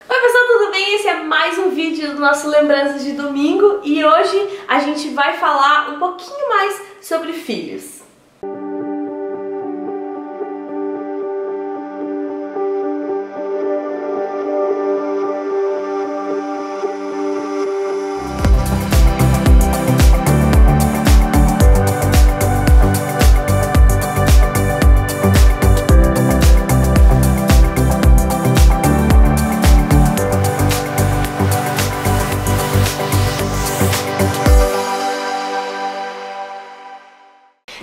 Oi pessoal, tudo bem? Esse é mais um vídeo do nosso Lembranças de Domingo e hoje a gente vai falar um pouquinho mais sobre filhos.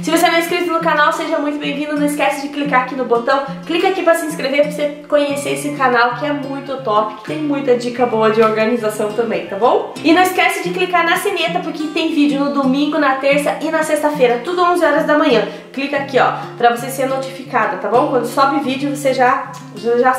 Se você não é inscrito no canal, seja muito bem-vindo. Não esquece de clicar aqui no botão. Clica aqui para se inscrever, para você conhecer esse canal que é muito top, que tem muita dica boa de organização também, tá bom? E não esquece de clicar na sineta, porque tem vídeo no domingo, na terça e na sexta-feira, tudo 11 horas da manhã. Clica aqui, ó, para você ser notificada, tá bom? Quando sobe vídeo, você já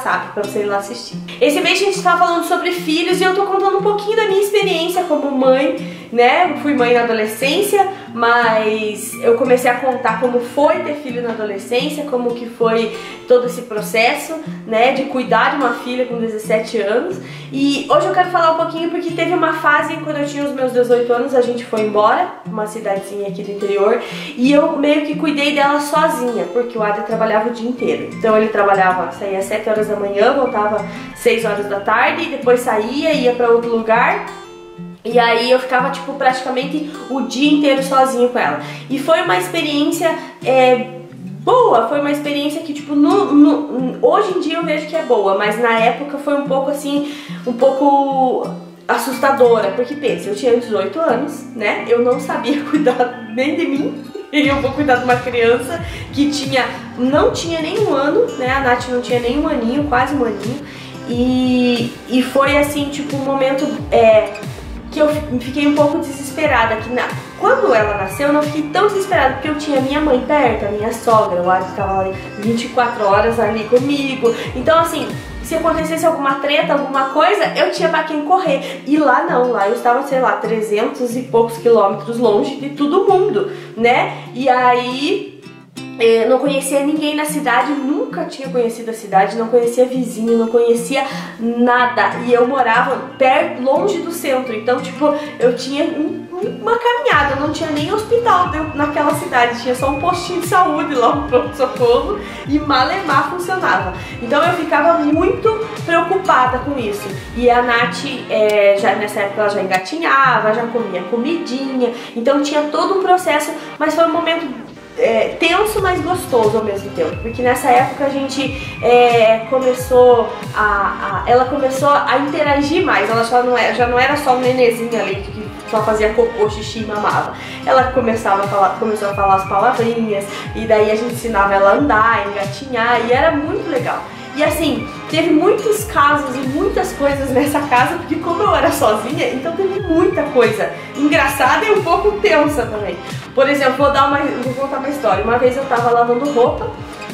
sabe, para você ir lá assistir. Esse mês a gente tá falando sobre filhos e eu tô contando um pouquinho da minha experiência como mãe, né? Eu fui mãe na adolescência, mas eu comecei a contar como foi ter filho na adolescência, como que foi todo esse processo, né, de cuidar de uma filha com 17 anos. E hoje eu quero falar um pouquinho porque teve uma fase, quando eu tinha os meus 18 anos, a gente foi embora, uma cidadezinha aqui do interior, e eu meio que cuidei dela sozinha, porque o Adri trabalhava o dia inteiro. Então ele trabalhava, saía às 7 horas da manhã, voltava 6 horas da tarde, depois saía, ia pra outro lugar. E aí eu ficava, tipo, praticamente o dia inteiro sozinho com ela. E foi uma experiência boa, foi uma experiência que, tipo, hoje em dia eu vejo que é boa, mas na época foi um pouco, assim, um pouco assustadora. Porque, pensa, eu tinha 18 anos, né? Eu não sabia cuidar nem de mim. E eu vou cuidar de uma criança que não tinha nem um ano, né? A Nath não tinha nem um aninho, quase um aninho. E foi, assim, tipo, um momento... que eu fiquei um pouco desesperada, quando ela nasceu eu não fiquei tão desesperada, porque eu tinha minha mãe perto, a minha sogra, o Adri estava ali 24 horas ali comigo, então assim, se acontecesse alguma treta, alguma coisa, eu tinha pra quem correr, e lá não, lá eu estava, sei lá, 300 e poucos quilômetros longe de todo mundo, né, e aí... Eu não conhecia ninguém na cidade, nunca tinha conhecido a cidade, não conhecia vizinho, não conhecia nada. E eu morava perto, longe do centro, então tipo, eu tinha uma caminhada, não tinha nem hospital naquela cidade, tinha só um postinho de saúde lá, um pronto-socorro, e malemar funcionava. Então eu ficava muito preocupada com isso. E a Nath, já nessa época ela já engatinhava, já comia comidinha, então tinha todo um processo, mas foi um momento... tenso, mas gostoso ao mesmo tempo, porque nessa época a gente ela começou a interagir mais, ela já não era só um nenezinho ali que só fazia cocô, xixi e mamava. Ela começou a falar as palavrinhas, e daí a gente ensinava ela a andar, engatinhar, e era muito legal. E assim, teve muitos casos e muitas coisas nessa casa, porque como eu era sozinha, então teve muita coisa engraçada e um pouco tensa também. Por exemplo, vou contar uma história. Uma vez eu tava lavando roupa,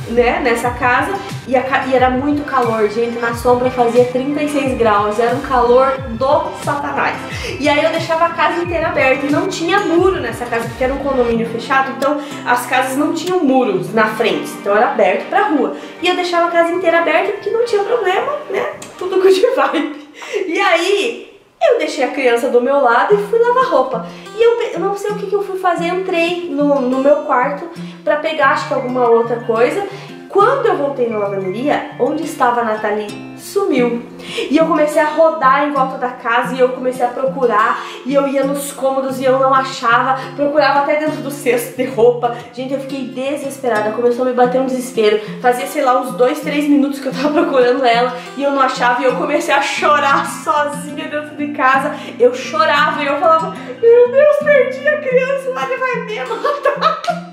né, nessa casa, e era muito calor, gente, na sombra fazia 36 graus, era um calor do satanás. E aí eu deixava a casa inteira aberta, e não tinha muro nessa casa, porque era um condomínio fechado, então as casas não tinham muros na frente, então era aberto pra rua. E eu deixava a casa inteira aberta, porque não tinha problema, né, tudo good vibe. E aí... eu deixei a criança do meu lado e fui lavar roupa. E eu não sei o que eu fui fazer, entrei no meu quarto pra pegar, acho que alguma outra coisa. Quando eu voltei na lavanderia, onde estava a Nathalie sumiu. E eu comecei a rodar em volta da casa e eu comecei a procurar. E eu ia nos cômodos e eu não achava. Procurava até dentro do cesto de roupa. Gente, eu fiquei desesperada. Começou a me bater um desespero. Fazia, sei lá, uns 2, 3 minutos que eu tava procurando ela e eu não achava. E eu comecei a chorar sozinha dentro de casa. Eu chorava e eu falava: meu Deus, perdi a criança, lá ele vai me matar.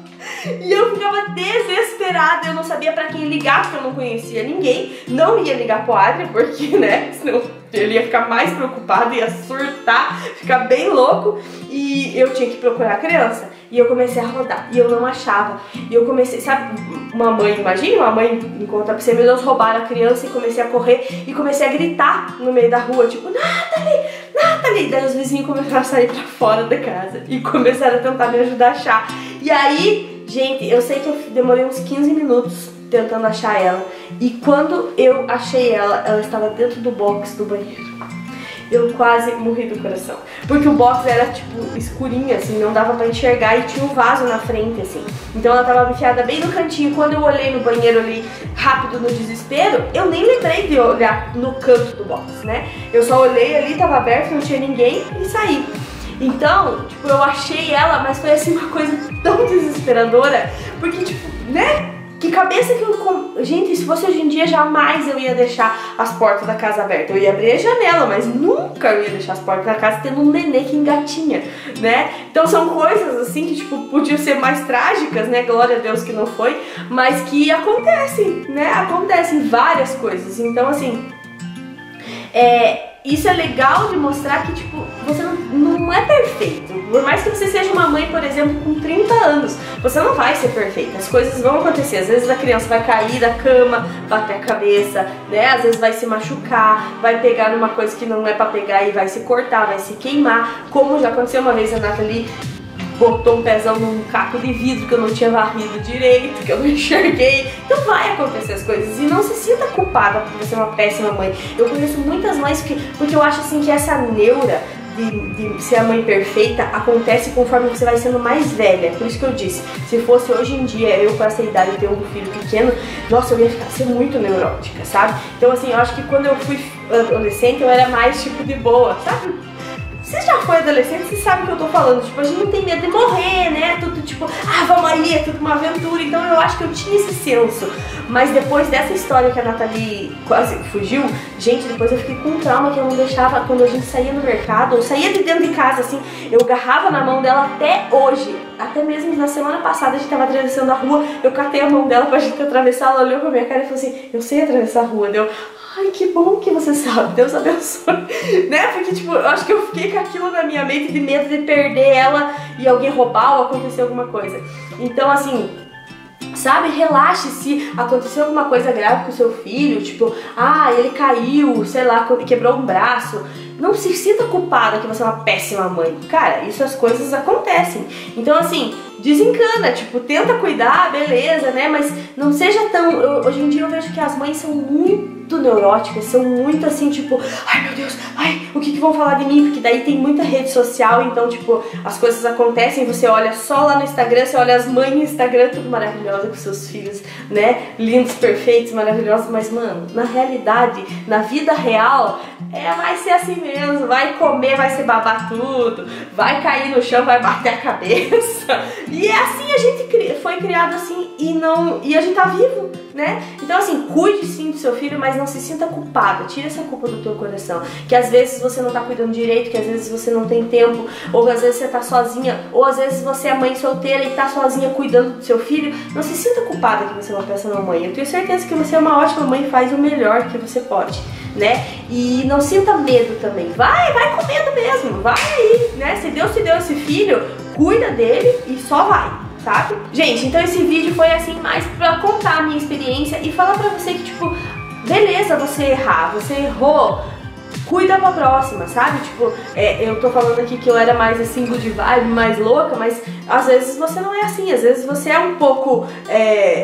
E eu ficava desesperada, eu não sabia pra quem ligar, porque eu não conhecia ninguém. Não ia ligar pro Adri, porque, né, senão ele ia ficar mais preocupado, ia surtar, ficar bem louco. E eu tinha que procurar a criança. E eu comecei a rodar, e eu não achava. E eu comecei, sabe, uma mãe, imagina uma mãe encontra pra você, meu Deus, roubaram a criança. E comecei a correr, e comecei a gritar no meio da rua, tipo, Nathalie, Nathalie. Daí os vizinhos começaram a sair pra fora da casa e começaram a tentar me ajudar a achar. E aí, gente, eu sei que eu demorei uns 15 minutos tentando achar ela. E quando eu achei ela, ela estava dentro do box do banheiro. Eu quase morri do coração. Porque o box era, tipo, escurinho, assim, não dava pra enxergar e tinha um vaso na frente, assim. Então ela tava enfiada bem no cantinho. Quando eu olhei no banheiro ali, rápido, no desespero, eu nem lembrei de olhar no canto do box, né? Eu só olhei ali, tava aberto, não tinha ninguém e saí. Então, tipo, eu achei ela, mas foi, assim, uma coisa tão desesperadora. Porque, tipo, né? Que cabeça que eu... Gente, se fosse hoje em dia, jamais eu ia deixar as portas da casa abertas. Eu ia abrir a janela, mas nunca eu ia deixar as portas da casa tendo um nenê que engatinha, né? Então são coisas assim que, tipo, podiam ser mais trágicas, né? Glória a Deus que não foi, mas que acontecem, né? Acontecem várias coisas. Então, assim, isso é legal de mostrar que, tipo, você não é perfeito. Por mais que você seja uma mãe, por exemplo, com 30 anos, você não vai ser perfeita. As coisas vão acontecer. Às vezes a criança vai cair da cama, bater a cabeça, né? Às vezes vai se machucar, vai pegar numa coisa que não é pra pegar e vai se cortar, vai se queimar. Como já aconteceu uma vez, a Nathalie botou um pezão num caco de vidro que eu não tinha varrido direito, que eu não enxerguei. Então vai acontecer as coisas. E não se sinta culpada por você ser uma péssima mãe. Eu conheço muitas mães porque eu acho assim que essa neura de ser a mãe perfeita acontece conforme você vai sendo mais velha. Por isso que eu disse, se fosse hoje em dia eu com essa idade ter um filho pequeno, nossa, eu ia ser muito neurótica, sabe? Então assim, eu acho que quando eu fui adolescente eu era mais tipo de boa, sabe? Você já foi adolescente, você sabe o que eu tô falando. Tipo, a gente não tem medo de morrer, né? Tudo tipo, vamos aí, é tudo uma aventura. Então eu acho que eu tinha esse senso. Mas depois dessa história que a Nathalie quase fugiu, gente, depois eu fiquei com um trauma que eu não deixava, quando a gente saía no mercado, ou saía de dentro de casa, assim, eu agarrava na mão dela até hoje. Até mesmo na semana passada a gente tava atravessando a rua, eu catei a mão dela pra gente atravessar, ela olhou pra minha cara e falou assim, eu sei atravessar a rua, deu... Ai, que bom que você sabe, Deus abençoe, né? Porque, tipo, eu acho que eu fiquei com aquilo na minha mente de medo de perder ela e alguém roubar ou acontecer alguma coisa. Então, assim, sabe, relaxe se aconteceu alguma coisa grave com o seu filho, tipo, ele caiu, sei lá, quebrou um braço. Não se sinta culpada que você é uma péssima mãe. Cara, isso as coisas acontecem. Então, assim, desencana, tipo, tenta cuidar, beleza, né? Mas não seja tão... hoje em dia eu vejo que as mães são muito neuróticas, são muito assim, tipo, ai meu Deus, ai, o que vão falar de mim? Porque daí tem muita rede social, então, tipo, as coisas acontecem, você olha só lá no Instagram, você olha as mães no Instagram, tudo maravilhosa com seus filhos, né? Lindos, perfeitos, maravilhosos, mas, mano, na realidade, na vida real, vai ser assim mesmo, vai comer, vai se babar tudo, vai cair no chão, vai bater a cabeça. E é assim, a gente foi criado assim e a gente tá vivo, né? Então assim, cuide sim do seu filho, mas não se sinta culpada, tira essa culpa do teu coração, que às vezes você não tá cuidando direito, que às vezes você não tem tempo, ou às vezes você tá sozinha, ou às vezes você é mãe solteira e tá sozinha cuidando do seu filho. Não se sinta culpada que você é uma péssima mãe, eu tenho certeza que você é uma ótima mãe e faz o melhor que você pode, né? E não sinta medo também, vai com medo mesmo, vai aí, né? Se Deus te deu esse filho, cuida dele e só vai, sabe? Gente, então esse vídeo foi assim mais pra contar a minha experiência e falar pra você que, tipo, beleza você errar, você errou, cuida pra próxima, sabe? Tipo, eu tô falando aqui que eu era mais assim, good vibe, mais louca, mas às vezes você não é assim, às vezes você é um pouco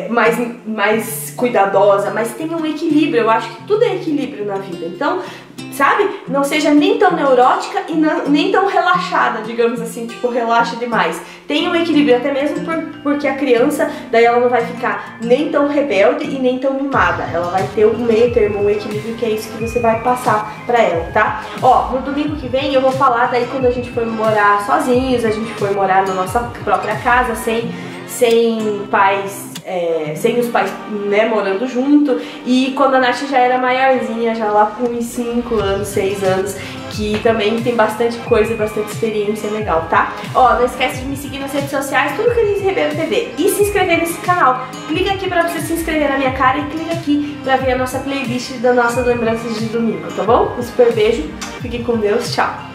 mais cuidadosa, mas tem um equilíbrio, eu acho que tudo é equilíbrio na vida, então, sabe? Não seja nem tão neurótica e nem tão relaxada, digamos assim, tipo, relaxa demais. Tem um equilíbrio, até mesmo porque a criança, daí ela não vai ficar nem tão rebelde e nem tão mimada. Ela vai ter um meio termo, um equilíbrio, que é isso que você vai passar pra ela, tá? Ó, no domingo que vem eu vou falar daí quando a gente for morar sozinhos, a gente for morar na nossa própria casa, sem pais... sem os pais, né, morando junto, e quando a Nath já era maiorzinha, já lá com uns 5 anos, 6 anos, que também tem bastante coisa, bastante experiência legal, tá? Ó, não esquece de me seguir nas redes sociais, tudo Cris Ribeiro TV, e se inscrever nesse canal. Clica aqui pra você se inscrever na minha cara e clica aqui pra ver a nossa playlist das nossas lembranças de domingo, tá bom? Um super beijo, fique com Deus, tchau!